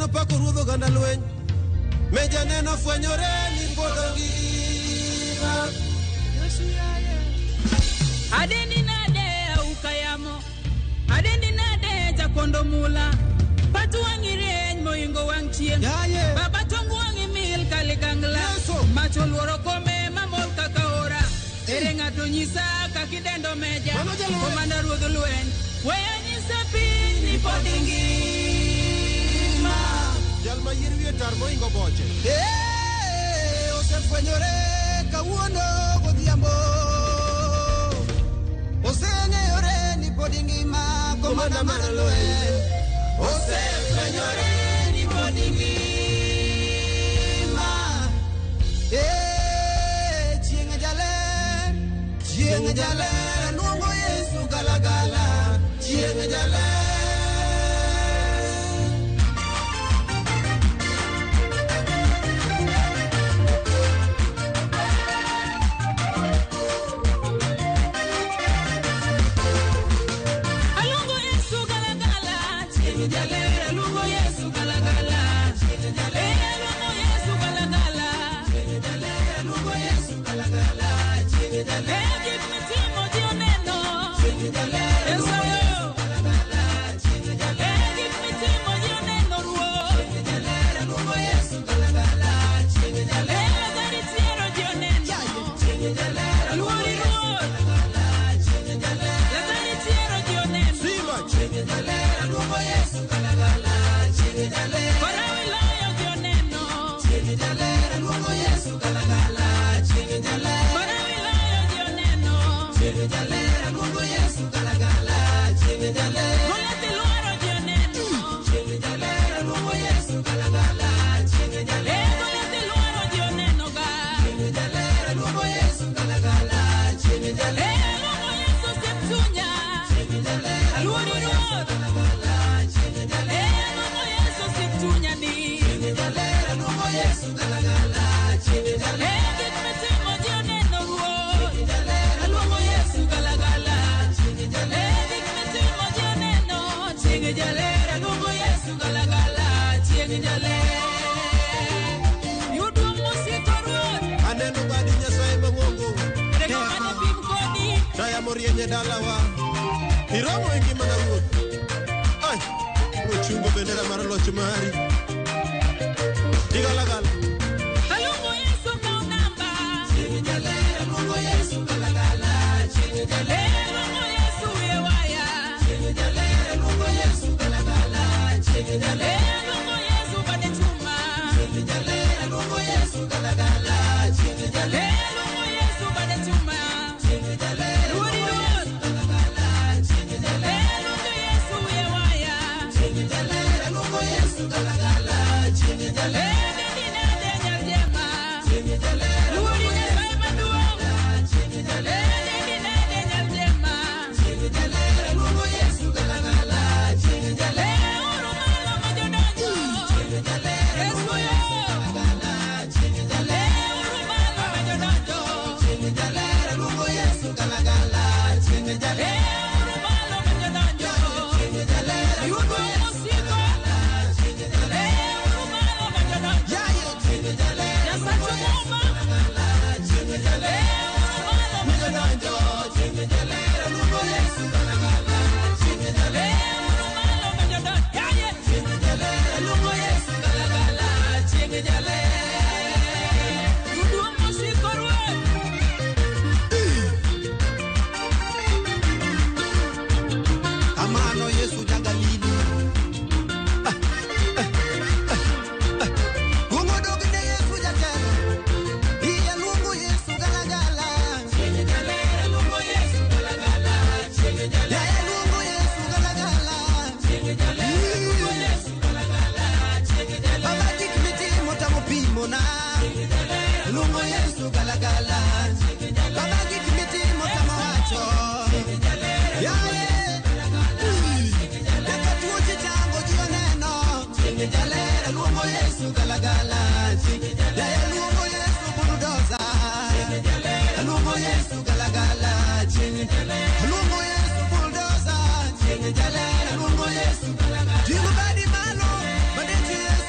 neno pako ruodho ganda lweny. Meja neno fwenyore ni podongina. Yesu yaye. Adeni nade ukayamo. Adeni nade jakondo mula. Patu wangireny moingo wang chien. Baba tongu wangi mil kaligangla. Macho luoro kome mamol kakaora. Erenga tunyisa kakidendo meja. Komanda ruodho lweny. Weya nyisa piny ni podingima. Jalma yirwie tar moingo boche. Osefwenyore kawuono godhiambo. Oseng'eyore ni podingima komanda mar lweny. Osefwenyore ni podingima. Chieng' jaler luongo Yesu galagala. Chieng' jaler. Morienye dalawa Hiromo ingi mana ruoth. Ay, uchungo bendera mar loch mari. Digalagala Alungo Yesu kaunamba. Chieng' jaler alungo Yesu galagala. Chieng' jaler alungo Yesu yewaya. Chieng' jaler alungo Yesu galagala. Chieng' jaler alungo Yesu bade chuma. Chieng' jaler alungo Yesu galagala. Chieng' jaler alungo Yesu bade chuma. Chieng' jaler Yesu,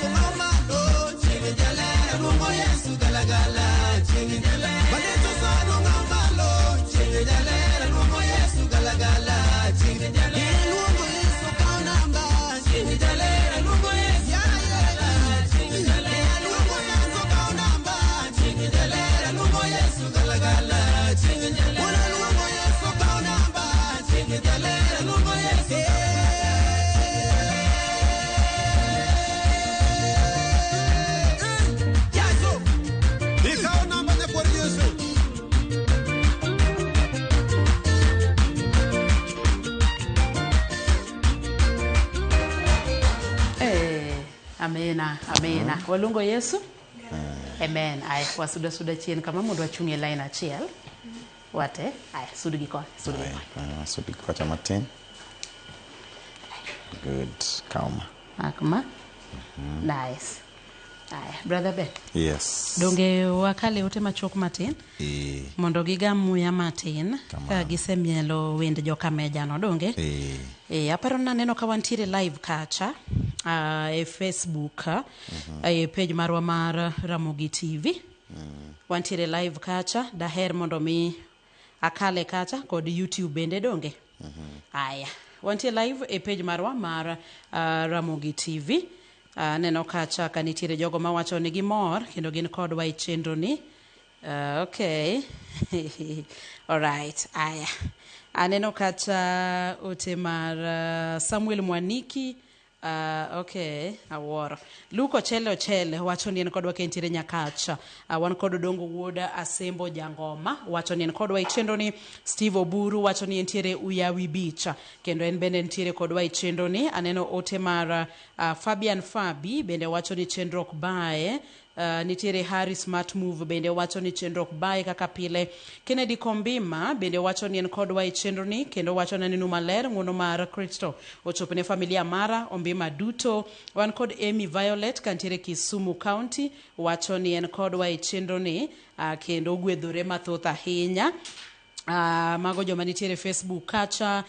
Amena. Walungo Yesu. Amen. Ay wasuda chien kama mundu achunge line achiel. Wate? Ay sudgi ko. Sudgi ko chamatin. Good. Calm. Akma. Nice. Ay, brother Ben. Yes. Donge wakale ute machok matin. Mondo gigam muya matin. Ka gisemielo wend joka meja no donge. Aparo na neno ka wantiere live kacha. E Facebook. E page marwa mar Ramogi TV. Wantiere live kacha. Daher mondo mi akale kacha kod YouTube bende donge. Aya. Wantiere live e page marwa mar Ramogi TV. Neno kacha kanitiere jogo mawacho ni gimor kendo gin kodwa I chenro ni. Okay. All right. Aya. Aneno kacha ote mar Samuel Mwaniki. Okay, aworo. Luko chele wacho ni en kodwa kentiere nyakacha. Wan kodo dongo wuoda Asembo Jangoma wacho ni en kodwa I chenro ni. Steve Oburu wacho ni entiere Uyawi Beach kendo en bende entiere kodwa I chenro ni. Aneno ote mar Fabian Fabi bende wacho ni chenro ok bae. Nitiere Harry Smart Move bende wacho ni chenro ok bae kaka pile. Kennedy Kombima bende wacho ni en kodwa I chenro ni kendo wacho na ninu maler nguono mar Kristo ochopne familia mara Ombima duto. Wan kod Amy Violet kantiere Kisumu County wacho ni en kodwa I chenro ni kendo gwedhore mathoth ahinya. Mago joma nitiere Facebook kacha.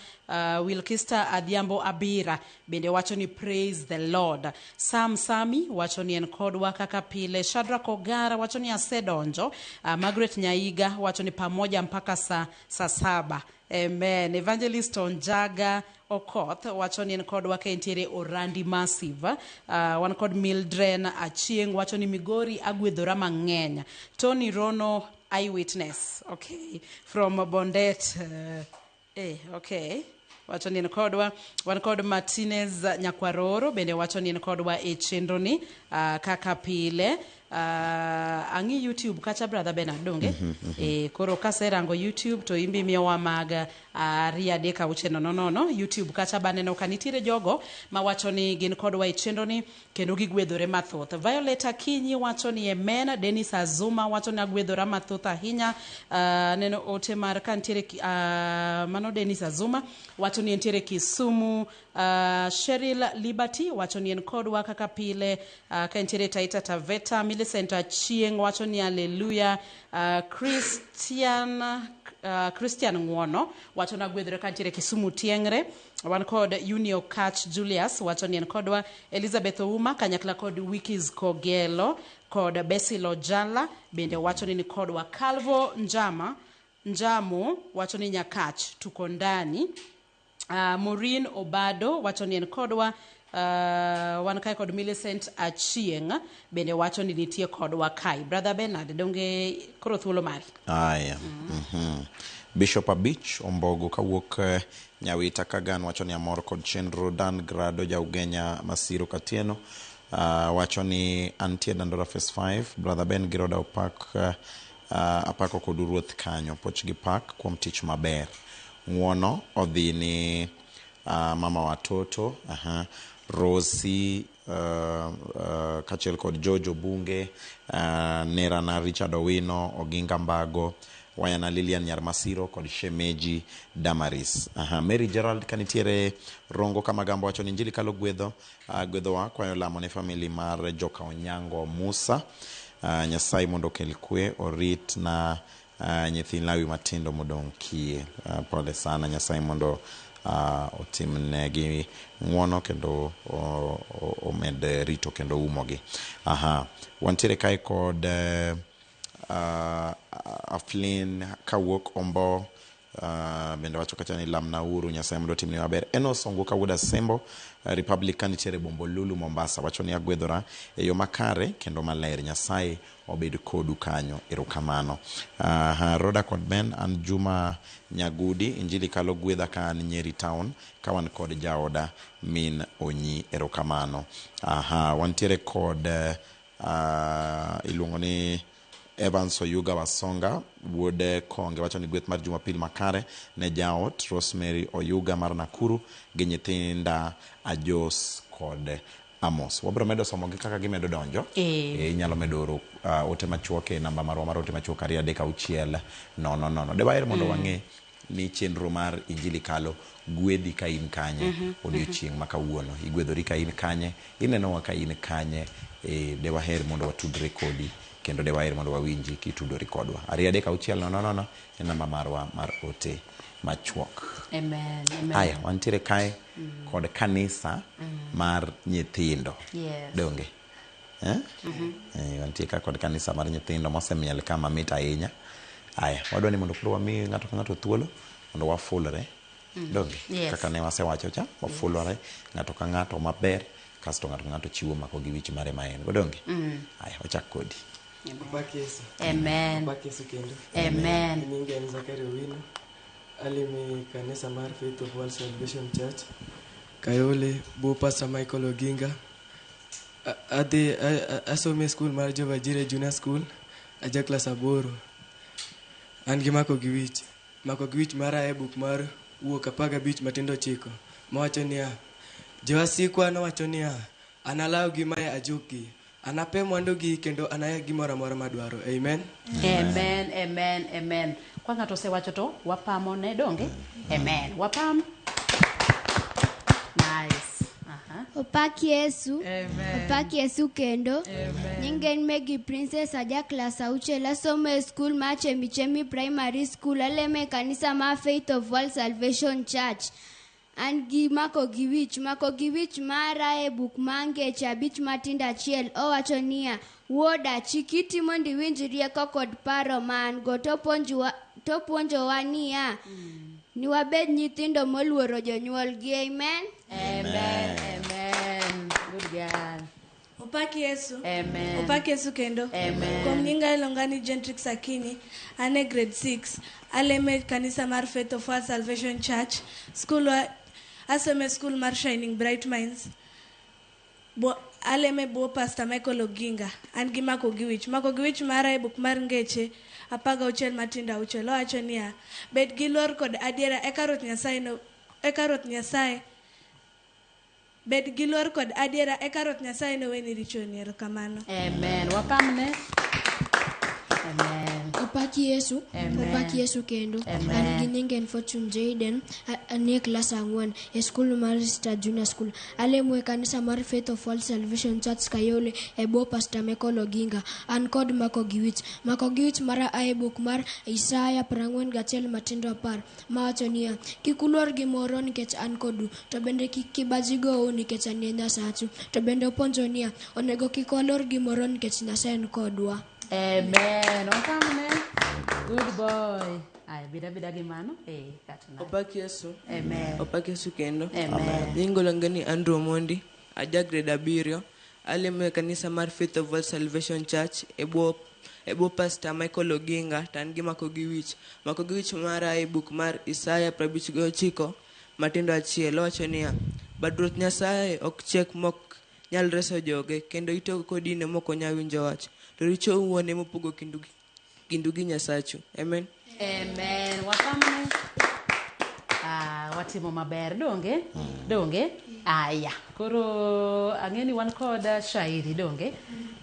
Wilkista Adhiambo Abira bende wacho ni praise the Lord. Sam Sami wacho ni en kodwa kaka pile. Shadrack Ogara wacho ni asedonjo. Margaret Nyaiga wacho ni pamoja mpaka saa 7. Amen. Evangelist Onjaga Okoth wacho ni en kodwa kentiere Orandi Massive. Wan kod Mildren Achieng wacho ni Migori agwedhora mang'eny. Tony Rono Eyewitness. Okay. From Bondet. Okay. Wacho ni en kodwa. Wan kod Martinez Nyakwaroro bende wacho ni en kodwa e chenro ni kaka pile. Angi YouTube kacha brother Bernard donge. Koro kaserango YouTube to imbi miyowa mag ria deka ucheno no. YouTube kacha baneno kanitire jogo mawacho ni gin kodwa I chenro ni kendo gigwedhore mathoth. Violet Akinyi wacho ni amen. Dennis Azuma wacho ni agwedhora mathoth ahinya. Neno ote mar kantiere mano Dennis Azuma wacho ni entiere Kisumu. Cheryl Liberty wacho ni en kodwa kaka pile. Kantiere Taita Taveta. Millicent Achieng wacho ni hallelujah. Christian Nguono wacho na gwedhore kantiere Kisumu Tiengre. Wan kod Unio Catch Julius wacho ni en kodwa. Elizabeth Ouma kanyakla kod Wikis Kogelo kod Besilo Jala bende wacho ni kodwa. Calvo Njamo wacho ni nyakach tuko ndani. Maureen Obado wacho ni en kodwa. Wan kai kod Millicent Achieng bende wacho ni nitie kodwa kai. Brother Bernard donge koro thuolo mari. Aya. Bishop Abich Ombogo kawuok Nyawita Kagan wacho ni amor kod chenro. Dan Grado Jaugenya Masiro Katieno wacho ni antie Dandora Phase 5. Brother Ben Giroda apako kod ruoth kanyo poch gi pak kuom tich maber. Nguono odhi ni mama watoto Rosi kachel kod Jojo Bunge Nerana Richard Owino Oginga Mbago Wayana Lilian Nyarmasiro kod Shemeji Damaris. Mary Gerald kanitiere Rongo Kamagambo wacho ni njili kalo gwedhowa kwayo lamo ne family mar Joka Onyango Musa. Nyasai mondo kel kwe orit na nyithin lawi matindo modong kie. Pole sana Nyasai mondo otimnegi nguono kendo omed rito kendo umogi. Wantiere kai kod Aflin kawuok Ombo bende wacho kacha ni lamna uru Nyasaye mondo timni maber. Enos Ongo kawuoda Sembo Republican tiere Bombolulu Mombasa wacho ni agwedhora e yo makare kendo maler. Nyasaye obed kodu kanyo, erokamano. Roda kod Ben an Juma Nyagudi injili kalo gwedha ka Nyeri Town kawan kod jaoda Min Onyi, erokamano. Wantiere kod iluongo ni Evans Oyuga Wasonga wuode Konge wacho ni gweth mar Jumapil makare ne jaot Rosemary Oyuga mar Nakuru gi nyithinda Ajos kod Amos. Wabro medo somo gi kaka gimedo donjo. Inyalo medo oro ote machuok e namba marwa mar ote machuok 236 de waer mondo wang'e ni chenro mar Injili kalo gwedhi ka in kanye odiochieng' ma kawuono. Igwedhori ka in kanye, ineno wa ka in kanye, de waher mondo watudre kodi kendo de waher mondo wawinji kitudori kodwa. 236 e namba marwa mar ote machuok. Amen. Aya, wantiere kae kod kanisa mar nyithindo. Yes. Donge? Wantiere kae kod kanisa mar nyithindo mosemiel kama mit ahinya. Aya, wadwa ni mondo koro wami ng'ato ka ng'ato thuolo mondo wafulre. Donge? Yes. Kaka ne wasewacho cha, wafulore ng'ato ka ng'ato maber, kasto ng'ato ka ng'ato chiwo mako gi wich mare ma en. Donge? Aya, wachak kodi. Baki Yesu. Amen. Baki Yesu kendo. Amen. Ninge ni Zakaria Wino. Alimi kanisa mar Faith of World Salvation Church. Kayole bo Pastor Michael Oginga. Ade asome school mar Jova Jire Junior School. Aja class aboro. An gi mako gi wich. Mako gi wich mara e book mar wuok 15 matindo chiko. Mawacho niya, Jowasikwa nowacho niya, analaw gima e ajuki. Anape mwandu gi kendo anaya gimoro amora madwaro. Amen. Amen. Amen. Amen. Kwa ng'ato osewacho to wapamo ne donge? Amen. Wapam. Nice. Opaki Yesu. Amen. Opaki Yesu kendo. Amen. Nyingen Megi Princess aja class auchel asome school ma Chemichemi Primary School aleme kanisa ma Faith of World Salvation Church. An gi mako gi wich mara e buk mange chabich matinda chiel owacho niya, woda chikiti mondi winjrie kod paro man go to puonjowa niya, ni wabed nyithindo moluoro jonyuol gi. Amen. Amen. Amen. Good girl. Opaki Yesu. Amen. Opaki Yesu kendo. Amen. Kom nyinga ilongani Gentrix Akini, ane grade 6, aleme kanisa mar Faith of World Salvation Church, asome school mar Shining Bright Minds. Aleme bo Pastor Michael Oginga. An gi mako gi wich mara e buk mar Ngeche 16 matinda auchiel owacho niya, bed gi luor kod adiera eka Ruoth Nyasaye bed gi luor kod adiera eka Ruoth Nyasaye noweni richoni. Erokamano. Amen. Wapamne. Amen. Opaki Yesu. Amen. Opaki Yesu kendo. Amen. An gi nyingen Fortune Jaden ane class 4 e school mar Star Junior School. Alemo e kanisa mar Faith of World Salvation Church Kayole e bo Pastor Michael Oginga. An kod mako gi wich mara ae book mar Isaya 41 matindo 10 mawacho niya, kik uluor gimoro nikech an kodu, to bende kik kibajigo nikech an Nyasachu, to bende opuonjo niya, onego kik waluor gimoro nikech Nyasaye ni kodwa. Amen. Wapamne. Good boy. Ay, bida gimano. Katna. Opaki Yesu. Amen. Opaki Yesu kendo. Amen. Nyingo langani Andrew Mondi. Aja grade 7. Alime kanisa mar Faith of World Salvation Church. Ebo Pastor Michael Oginga. Tan gi mako gi wich mara e book mar Isaya 59 matindo achiel owacho niya, bad Ruoth Nyasaye ok chek mok nyal reso joge kendo ito kodine moko nyawinjo wach. To richo uone mopogo kindu gi Nyasachu. Amen. Amen. Wapamne. Watimo maber donge? Donge? Aya. Koro ang'eni wan kod shairi donge?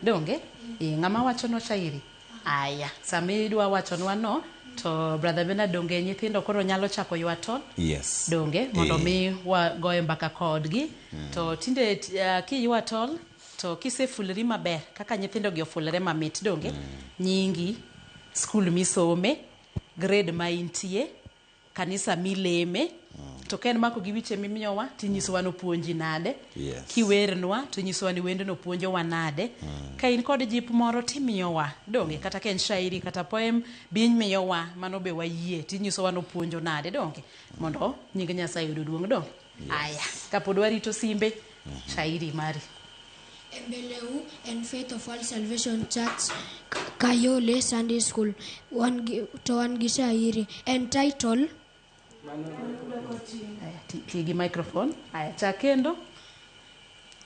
Donge? Ng'ama wacho no shairi? Aya. Sami dwa wacho nwa no, to brother Bernard donge nyithindo koro nyalo chako ywa tol? Yes. Donge? Mondo mi goye mbaka kodgi. To tinde kiywa tol, to kisefulri maber kaka nyithindo gi ofulre mamit donge, nyingi, school misome, grade ma intie, kanisa mileme, to ken mako gi wiche mimiyowa tinyisowa no puonji nade. Yes. Kiwernwa to nyisowa ni wendo no puonjowa nade. Ka in kod jip moro timiyowa donge, kata ken shairi kata poem biny miyowa mano be wayie tinyisowa no puonjo nade donge, mondo nying Nyasaye yudo duong' donge. Aya, kapod warito simbe, shairi mari. Embeleu and Faith of World Salvation Church Kayole Sunday School. One shairi entitled Tigi microphone. Aya, chakendo.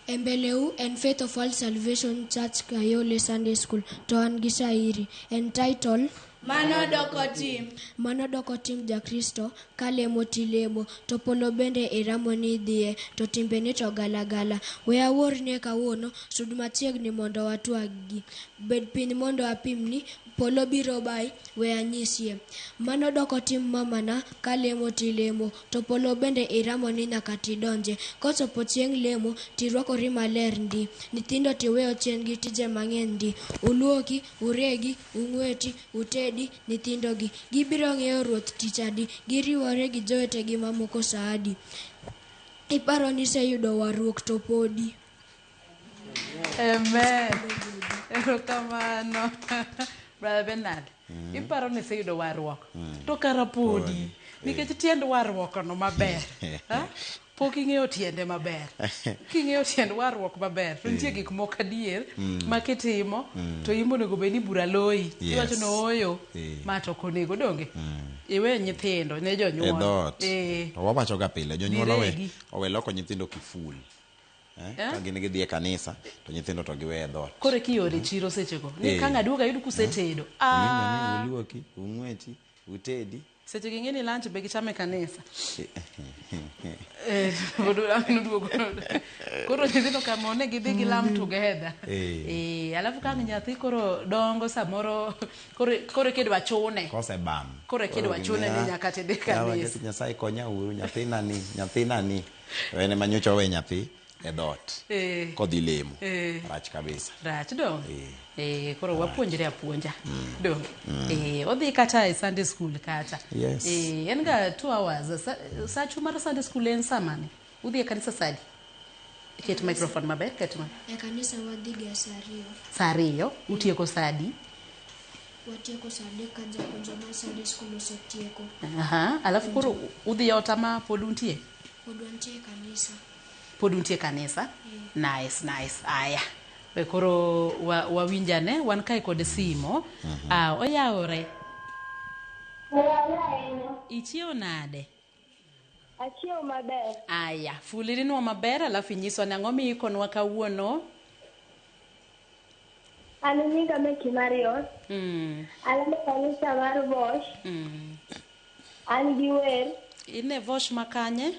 Embeleu and Faith of World Salvation Church Kayole Sunday School. Shairi entitled Mano doko tim. Mano doko tim jakristo kalemo tilemo to polo bende iramo ni dhie to timbeni to galagala. We awuor ne kawuono sud machiegni mondo watwagi. Bed piny mondo apimni polo biro bai we anyisie. Mano doko tim mamana kalemo tilemo to polo bende iramo ni nyaka tidonje. Kochopo chieng' lemo tirwakori maler ndi. Nyithindo tiweyo chien gi tije mang'eny ndi. Uluoki, uregi, ung'weti, utedi nyithindogi. Gibiro ng'eyo ruoth tich adi. Giriwore gi jowetegi mamoko saadi. Iparo ni seyudo warruok to podi. Amen. Erokamano. Brother Bernard. Iparo ni seyudo warruok. To kara podi. Nikech tiend warruok no maber. Pok ing'eyo tiende maber. King'eyo tiend warruok maber, to nitie gik moko adier ma kitimo to imbo nego bed ni bura loyi. Iwacho no oyo ma to konego donge. Iwe nyithindo ne jonyuol. To wawacho ga pile jonyuol owe loko nyithindo kiful. Ka gin gidhi e kanisa to nyithindo to giwe e dhot. Kore kiore chiro sechego. Ni ka ng'aduoga yudo kusetedo. Uluoki, ung'weti, utedi. Seche ging'eni lunch be gichame kanisa. Koro nyithindo kamone gidhi gilam together. Alafu ka nyathi koro dongo samoro koro kidwa chune. Kose bam. Koro kidwa chune ni nyaka tedhi kanisa. Nyasaye konya uru nyathina ni. Wene manyocha we nyathi e dhot. Kodhi lemo. Rach kabisa. Rach dong. Koro wapuonjre apuonja. Dong. Odhi kata e Sunday school kata. Yes. En ga 2 hours. Sa chumara Sunday school en samani. Udhi e kanisa sadi. Ket microphone maber ketma. E kanisa wadhi ga sario. Sario utieko sadi. Watieko sadi ka japuonjo mar Sunday school osetieko. Alafu koro udhi otama poduntie. Poduntie kanisa. Poduntie kanisa. Nice. Aya. Koro wawinjane wan kai kod simo. Oyaore. Ichiew nade? Achiew maber. Aya, fuliri nwa maber alafu inyiso ni ang'o miikonwa kawuono? An nyinga Meki Marion. An e kanisa mar Vosh. An gi wer. Ine Vosh makanye?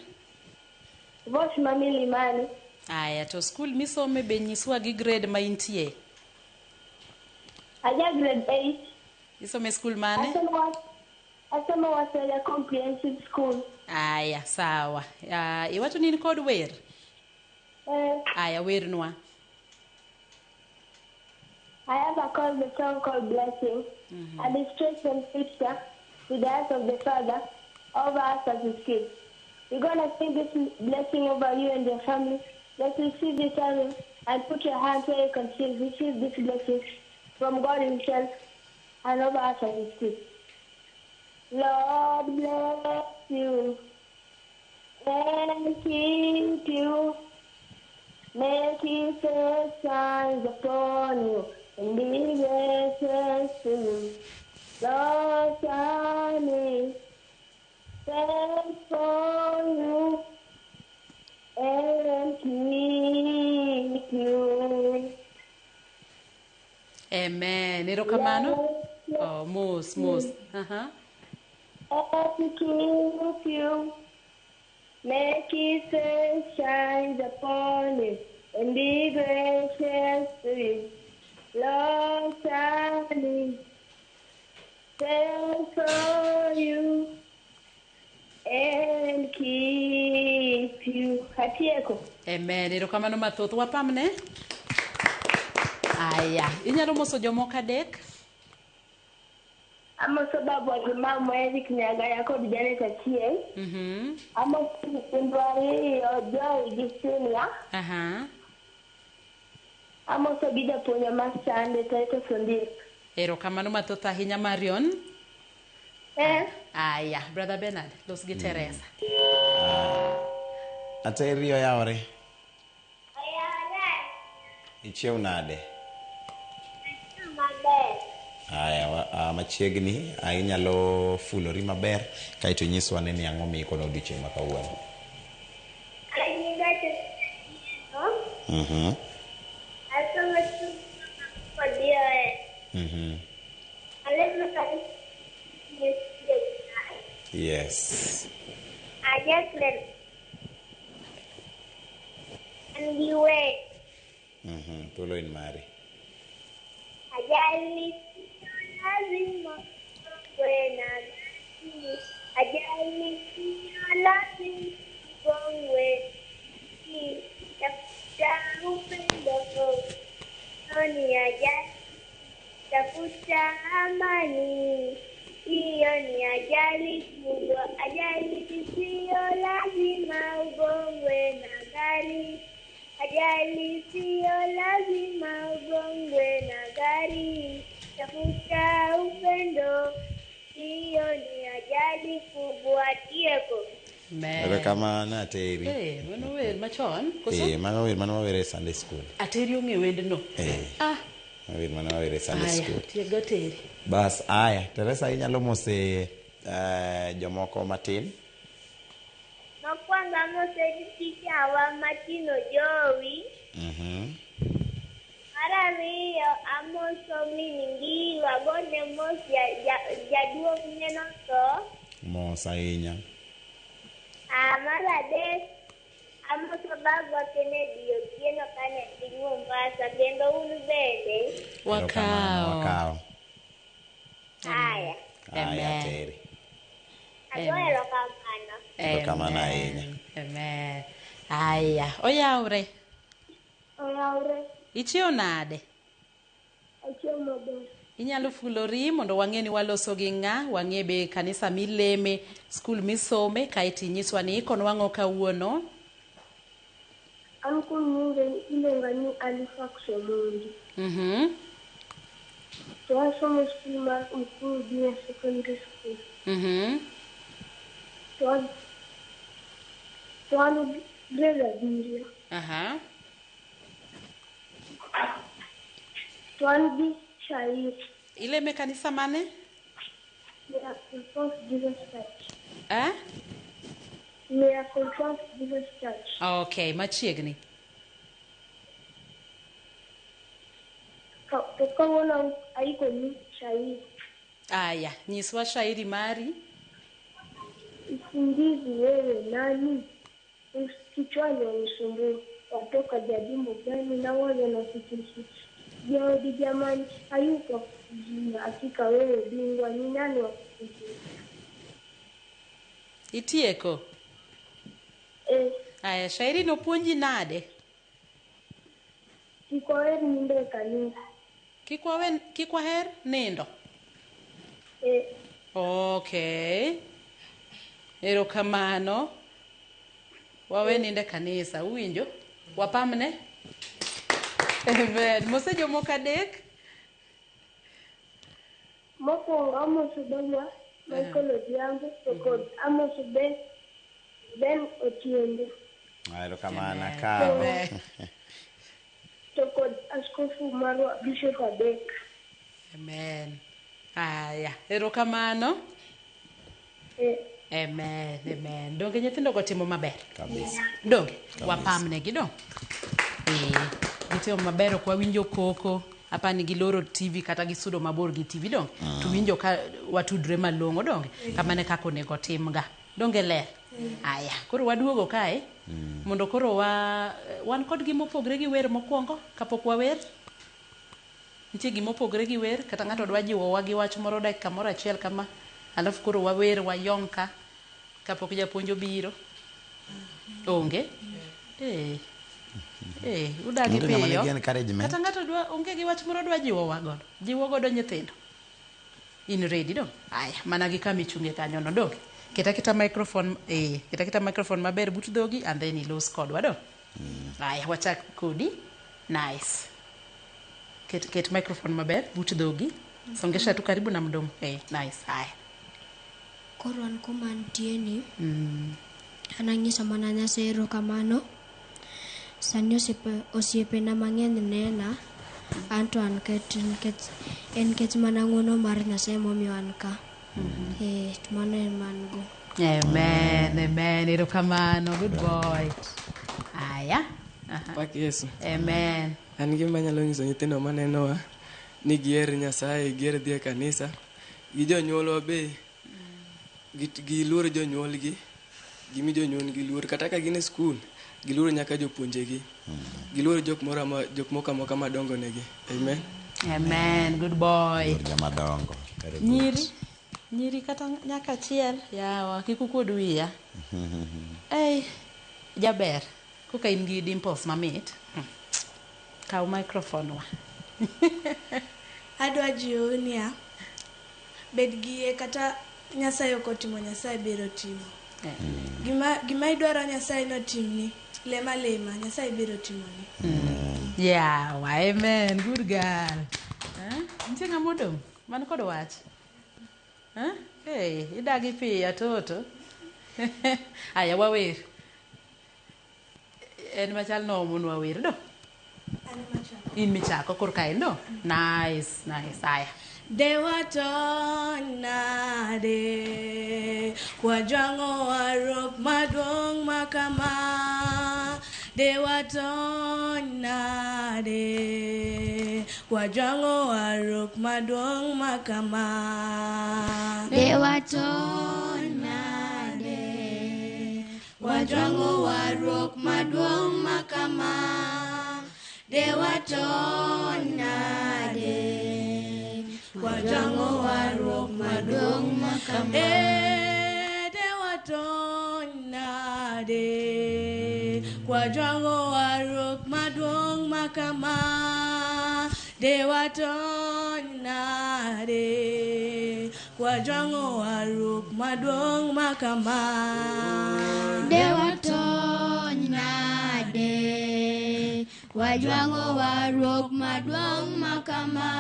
Vosh ma Milimani. Aya, to school misome be nyiswa gi grade ma intie? Aja grade 8. Isome school mane? Asoma Wasela Comprehensive School. Aya, sawa. Iwacho ni kod wer? Aya, wer nwa. I have a song called Blessing. A distraction picture with the eyes of the Father over us as His kids. We're going to sing this blessing over you and your family. Let's receive this honor and put your hands where you can receive this blessing from God Himself and over us as His kids. Lord bless you and keep you. Make His face shine upon you and be gracious to you. Lord shining face for you and keep you. Amen. Erokamano? Oh, mos. And keep you. Make His face shine upon you and be gracious to you. Lord shining face for you and keep you. Hatieko. Amen. Erokamano mathoth wapamne. Aya, inyalo moso jomoko adek? Amoso babu gi mama Eric Nyagaya kod Janet Achieng. Amoso nyithindo ariyo Joy gi Sinia. Amoso gi japuonj mar Sunday Titus Ondiek. Erokamano mathoth ahinya Marion. Aya, Brother Bernard, los gi Teresa. Aterio yaore. Ichiew nade? Aya, machiegni inyalo fulori maber kaito nyiswa ni ang'o miikono odiochieng' ma kawuono. Yes. I just let and you wait. Tulo in Mari. Ajali lazima kwena. Ajali lazima kongwe. Tafuta upendo. Ni ajali. Tafuta amani. Hiyo ni ajali kubwa. Ajali sio lazima ugongwe na gari. Ajali sio lazima ugongwe na gari. Tafuta upendo. Hiyo ni ajali kubwa. Tieko. Pero kama na Terry. Manuel machon. Manuel Sunday school. Ateri unge wende no. Manuel Sunday school. Tiego Terry. Bas aya, Teresa inyalo mose jomoko matin. Mokwongo mose ticha wa Matino Jowi. Mar ariyo amoso mingi wagone mos jaduong' neno to. Mos ahinya. Mar adek amoso bagwa Kennedy Otieno kane piny Mombasa kendo un bende. Wakao. Aya. Aya Terry. Agoero kamano. Kamano ahinya. Amen. Aya, oyaure. Oyaure. Ichio nade? Achio maber. Inyalo fulori mondo wang'e ni waloso gi ng'a, wang'e be kanisa mileme, skul misome, kaiti nyiswa ni iko nwang'o kawuono. An kunyinge ilenga ni Halifax Omondi. So asomo skul mar Mkuru Junior Secondary School. So an grade abiriyo. So an gi shairi. Ileme kanisa mane? Miracle First Jesus Church. Eh? Miracle First Jesus Church. Okay, machiegni. To kawuono aiko ni shairi. Aya, nyiswa shairi mari. Usingizi wewe nani? Kichwani unisumbua. Watoka jadimu gani na wale na fikisi. Jaodi jamani, hayuko jina. Hakika wewe bingwa ni nani wa kufikiri? Itieko? Aya, shairi no puonji nade? Kikwaher nindo kanisa. Kikwaher nindo? Okay. Erokamano. Wawe ninde kanisa, uwinjo? Wapamne? Amen. Mose jomoko adek? Mokwongo amoso bagwa Michael Odhiambo to kod amoso Ben Otiende. Erokamano akawo. To kod askofu marwa Bishop Adek. Amen. Aya, erokamano. Amen. Donge nyithindo go timo maber? Kabisa. Donge wapamne gi dong. Gitimo maber ok wawinjo koko. Apa ni giloro TV kata gisudo mabor gi TV dong. Tu winjo ka watudre malongo donge. Kamane kako nego timga. Donge ler. Aya, koro waduogo kae. Mondo koro wan kod gimo pogre gi wer mokwongo kapok wawer. Nitie gimo pogre gi wer kata ng'ato dwa jiwowa gi wach moro dakika moro achiel kama. Alafu koro wawer wayonka kapok japuonjo biro. Onge? Udagi piyo. Kata ng'ato dwa onge gi wach moro dwa jiwowa godo. Jiwo godo nyithindo. In ready dong? Aya, mana gi kama ichunge kanyo no donge. Kita microphone kita microphone maber but dhogi and then ilos kodwa dong. Aya, wachak kodi. Nice. Ket microphone maber but dhogi. Songesha tu karibu na mdomo. Nice. Aya. Koro an kuma nitie ni anang'iso mana Nyasaye erokamano. Sani osiepena mang'eny nena anto an nikech mana ng'wono mar Nyasaye momiyo an ka. Mano en man go. Amen. Erokamano. Good boy. Aya. Pak Yesu. Amen. An gima nyalo nyiso nyithindo manenowa ni giher Nyasaye, giher dhi e kanisa. Gi jonyuolwa be giluoro jonyuolgi, gimi jonyuol giluor kata ka gin e skul, giluoro nyaka jopuonjegi. Giluoro jok moko amoka madongo negi. Amen. Amen. Good boy. Madongo. Nyiri kata nyaka chiel yawa kik ukuod wiya. Jaber koka in gi dimples mamit. Kaw microphone wa. Adwa jiwo niya, bed gi yie kata Nyasaye ok otimo, Nyasaye biro timo. Gima idwaro Nyasaye notimni, lema Nyasaye biro timoni. Yeah, amen. Good girl. Ntie ng'amodong' man kod wach? Hey, idagi piya toto. Aya wawer. En machal no mon wawer do. In michako korka endo. Nice. Aya. Dewatonade wajwango warok maduong' makama. Dewatonade wajwango warok maduong' makama. Dewatonade wajwango warok maduong' makama. Dewatonade wajwango warok maduong' makama. Dewatonade wajwango warok maduong' makama. Dewatonade wajwango warok maduong' makama. Dewatonade wajwango warok maduong' makama.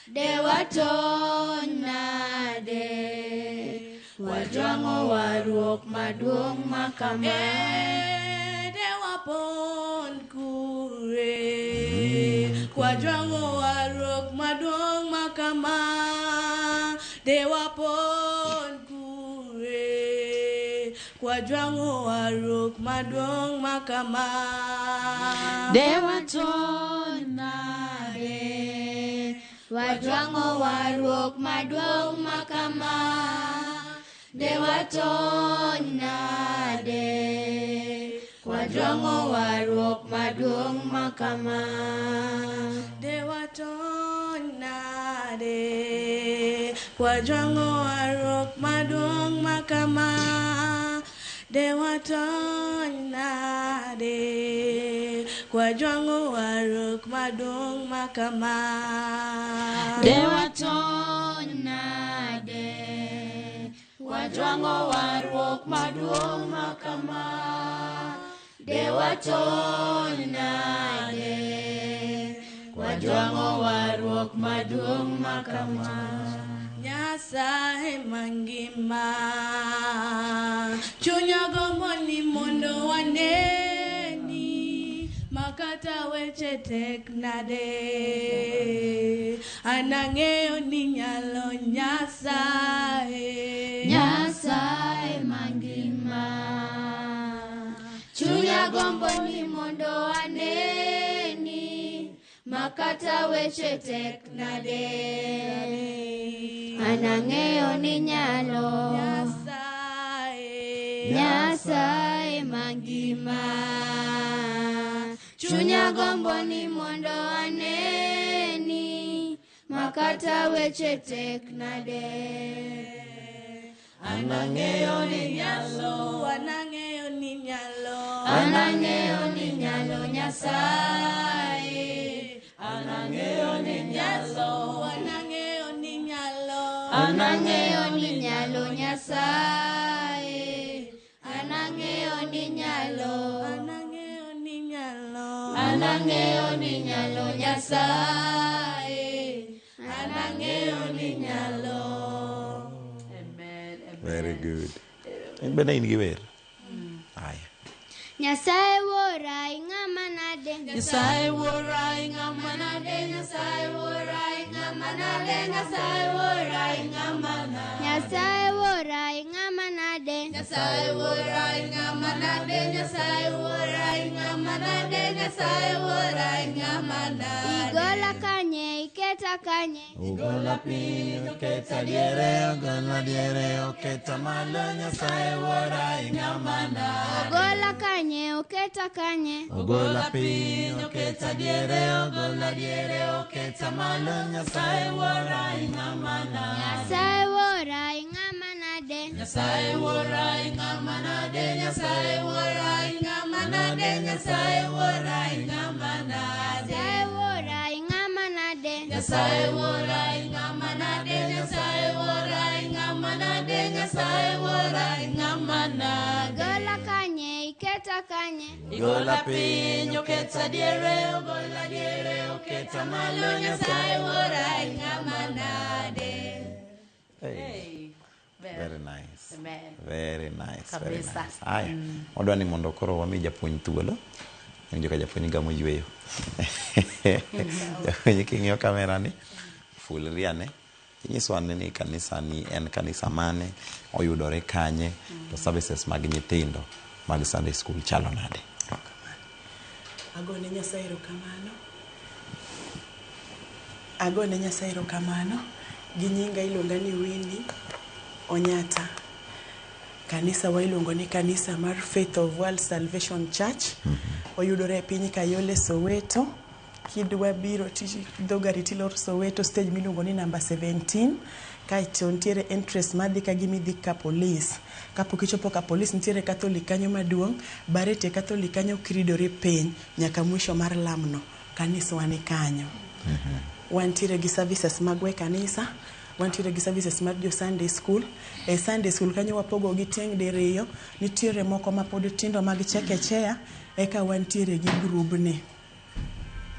Dewatonade wajwango warok maduong' makama. Dewapon kure wajwango warok maduong' makama. Dewapon kure wajwango warok maduong' makama. Dewatonade wajwango warok maduong' makama. Dewatonade wajwango warok maduong' makama. Dewatonade wajwango warok maduong' makama. Dewatonade wajwango warok maduong' makama. Dewatonade wajwango warok maduong' makama. Dewatonade wajwango warok maduong' makama. Nyasaye mangima, chunya gombo ni mondo waneni, makata weche tek nade, anang'eyo ni nyalo Nyasaye. Nyasaye mangima, chunya gombo ni mondo aneni, makata weche tek nade, anang'eyo ni nyalo Nyasaye mangima. Chunya gombo ni mondo aneni, makata weche tek nade, anang'eyo ni nyalo, anang'eyo ni nyalo, anang'eyo ni nyalo Nyasaye. anang'eyo ni nyalo, anang'eyo ni nyalo, anang'eyo ni nyalo Nyasaye. Anang'eyo ni nyalo, anang'eyo ni nyalo, anang'eyo ni nyalo Nyasaye. Anang'eyo ni nyalo. Amen. Very good. Bende in gi wer? Aya. Nyasaye wuora ing'ama nade. Nyasaye wuora ing'ama nade. Nyasaye wuora ing'ama nade. Nyasaye wuora ing'ama nade. Nyasaye wuora ing'ama nade. Nyasaye wuora ing'ama nade. Nyasaye wuora ing'ama nade. Nyasaye wuora ing'ama nade. Igola kanye iketa kanye. Ugola piny oketa diere, ugola diere oketa malo, Nyasaye wuora ing'amana. Ogola kanye, oketa kanye. Ugola piny oketa diere, ugola diere oketa malo, Nyasaye wuora ing'amana. Nyasaye wuora ing'amana de. Nyasaye wuora ing'amana de. Nyasaye wuora ing'amana de. Nyasaye wuora ing'amana de. Nyasaye wuora ing'amana de. Nyasaye wuora ing'amana de. Nyasaye wuora ing'amana de. Nyasaye wuora ing'amana de. Ogola kanye, iketa kanye. Igola piny oketa diere, ogola diere oketa malo, Nyasaye wuora ing'amana de. Hey. Very nice. Amen. Very nice. Kabisa. Very nice. Haya. Odwani mondo koro wami japuonj thuolo. Winjo ka japuonj gamo yweyo. Japuonj king'iyo kamera ni fulriane. Inyiswa ni kanisa ni en kanisa mane, oyudore kanye, to services mag nyithindo mag Sunday school chalo nade. Agone Nyasaye erokamano. Agone Nyasaye erokamano. Gi nyinga iluonga ni Winnie Onyata. Kanisa wa iluongo ni kanisa mar Faith of World Salvation Church. Oyudore e piny Kayole, Soweto. Kidwa biro dho gari tilor Soweto stage miluongo ni number 17. Kaito ntiere entrance madhi ka gimidhi ka police. Kapok ichopo ka police ntiere Catholic kanyo maduong'. Barete Catholic kanyo kiridore piny nyaka mwisho mar lamno. Kanisa wani kanyo. Wantiere gi services magwe kanisa. Wantiere gi services mar jo Sunday school. E Sunday school kanyo wapogo gi tieng' diriyo. Nitiere moko mapod tindo mag chekechea. Eka wantiere gi grubni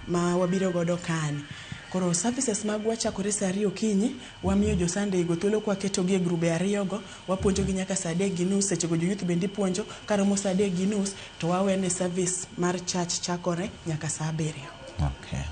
ma wabiro godo kani. Koro services mag wachakore saa 2 okinyi, wamiyo jo Sunday go thuolo kwa keto gi e grube ariyo go, wapuonjo gi nyaka saa 3:30, seche go jo youth bende puonjo, karomo saa 3:30 to wawene service mar church chakore nyaka saa 7. Okay.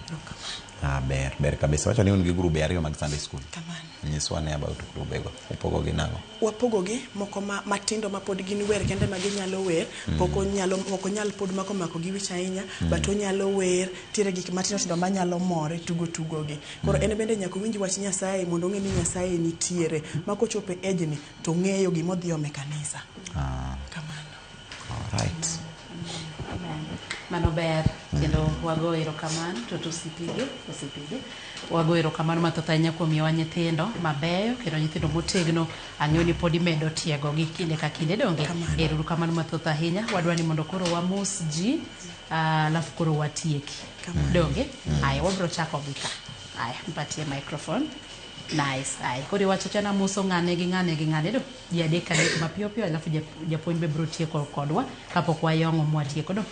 Ber kabisa. Wacho ni un gi grube ariyo mag Sunday school. Kamano. Nyiswa ne about grube go. Upogo gi nango? Wapogo gi moko matindo ma pod gin wer kende ma ginyalo wer, poko nyal pod mako gi wich ahinya, but onyalo wer, tiere gik matindo tindo ma nyalo more tugo gi. Koro en bende nyaka winj wach Nyasaye mondo ng'e ni Nyasaye nitiere. Mako chope age ni to ng'eyo gimo dhi ome kanisa. Kamano. All right. Mano ber kendo wago erokamano to osipige wago erokamano mathoth ahinya kuom miyowa nyithindo mabeyo kendo nyithindo motegno. Ang'eyo ni pod imedo tiego gi kinde ka kinde donge. Erokamano mathoth ahinya. Wadwani mondo koro wamos ji alafu koro watieki donge. Aya wabro chako gi ka. Aya mpatie microphone. Nice. Aya koro wacho chana muso ng'ane do. Ji adek mapiyo alafu japuonj be bro tieko kodwa kapok wayong'o mwatieko do.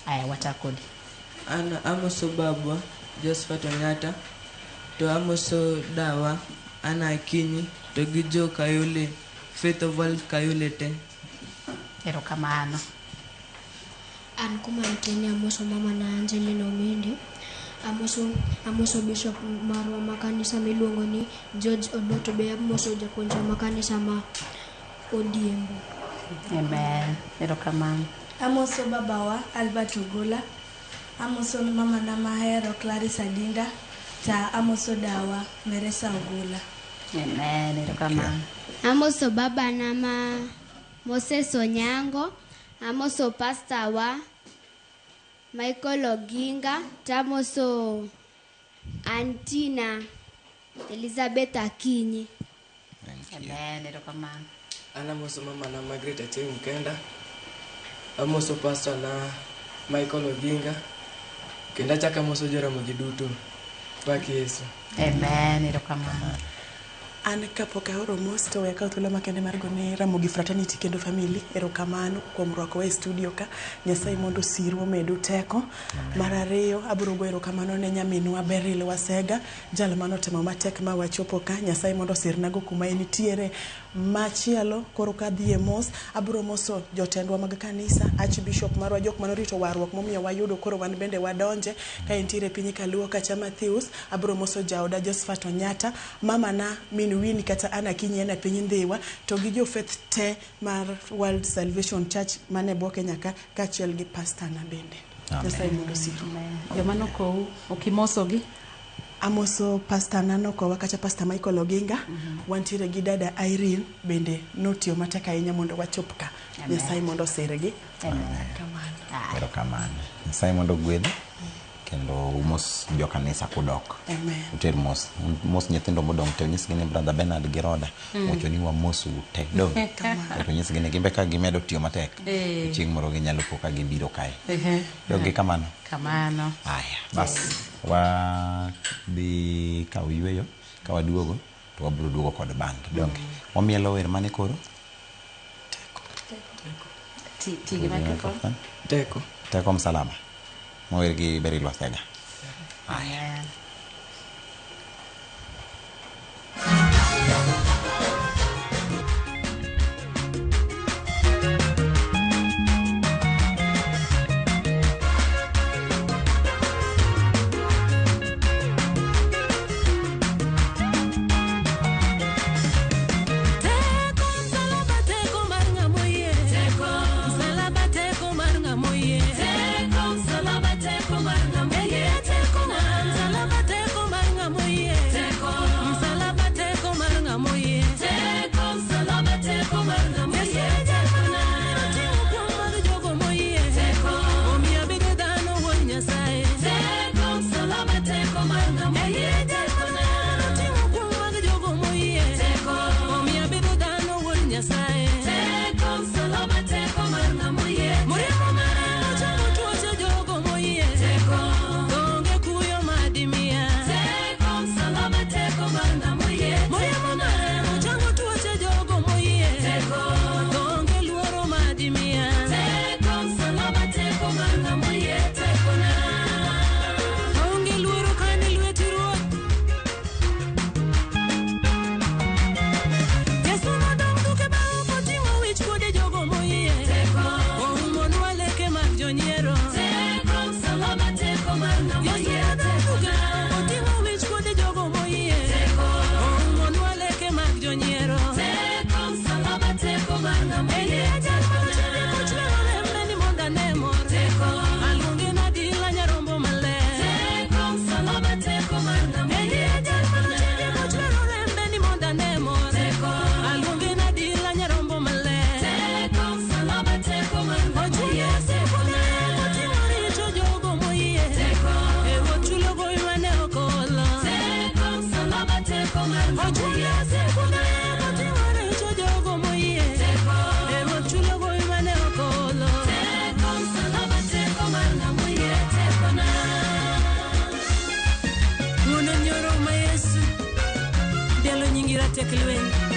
Aya watakodi. Ana amoso babwa Josephat Onyata to amoso dawa ana Akinyi to gi jo Kayole Faith of World Kayole te. Erokamano. An kuma nteni amoso mama na Angelina Omindi. Amoso bishop marwa makanisa miluongo ni George Odoto, be amoso japuonj makanisa ma Odiembo. Amen. Erokamano. Amoso babawa Albert Ogola. Amoso mama na mahero Clarissa Dinda. Ta amoso dawa Meresa Ogola. Amen. Erokamano. Amoso baba nama Moses Onyango. Amoso pastor wa Michael Oginga. Tamoso Antina Elizabeth Akinyi. Amen. Erokamano. Ana amoso mama na Margaret Acheng Mkenda. Amoso pastor na Michael Oginga. Kenda chaka amoso Jaramogi duto. Paki Yesu. Amen. Erokamano. An kapok aoro mos to weka thuolo makende mar gone Ramogi Fraternity kendo family erokamano kuom rwako e studio ka. Nyasaye mondo sirwa medu teko. Mar ariyo abiro go erokamano ne nyaminwa Beryl Wasega, jal manotemo matek ma wachopo ka. Nyasaye mondo sirnago kuma enitiere. Machielo koro kadhi e mos abiro moso jotendwa mag kanisa, Archbishop marwa, jok manorito warruok momiyo wayudo koro wan bende wadonje ka entiere piny Kaluo kacha Matthews. Abiro moso jaoda Josephat Onyata, mama na min Winnie kata Ana Akinyi na piny Ndhiwa, to gi jo faith te mar World Salvation Church mane boke nyaka kachiel gi pastor na bende. Nyasaye mondo sirwa. Jomano ko okimoso gi Amoso Pastor Nano kwa wakacha Pastor Michael Oginga, wantiere gi dada Irene bende notiyo matek ahinya mondo wachop ka. Nyasaye mondo sergi. Kamano. Erokamano. Nyasaye mondo gwedhi kendo umos jo kanisa kudok. Amen. Uter mos nyithindo modong te nyisgi ni brother Bernard Giroda wacho ni wa mos ute dong. To nyisgi ni gimbe ka gimedo tiyo matek. Chieng' moro ginyalo poka gibiro kae. Yogi kamano. Kamano. Aya, bas wa bi ka uyweyo ka waduogo to wabiro duogo kod band. Donge wamielo wer mane koro? Tigi microphone. Teko msalama. Mower gi Beri Losega. Amen. Take